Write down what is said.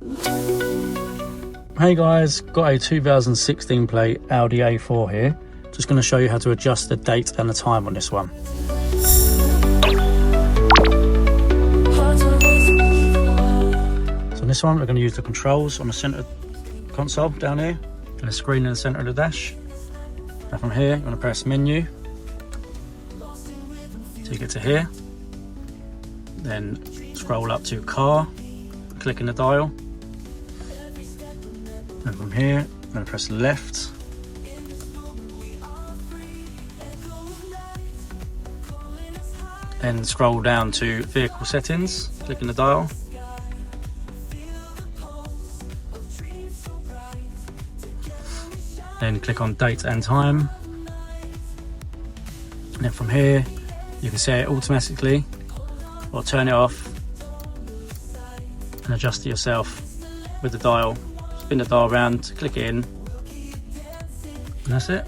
Hey guys, got a 2016 plate Audi A4 here. Just going to show you how to adjust the date and the time on this one. So on this one we're going to use the controls on the centre console down here and the screen in the centre of the dash. And from here I'm going to press menu till you get to here. Then scroll up to car, clicking the dial. And from here, I'm going to press left. Then scroll down to vehicle settings, clicking the dial. Then click on date and time. And then from here, you can set it automatically or turn it off and adjust it yourself with the dial. Spin the dial around, click it in, and that's it.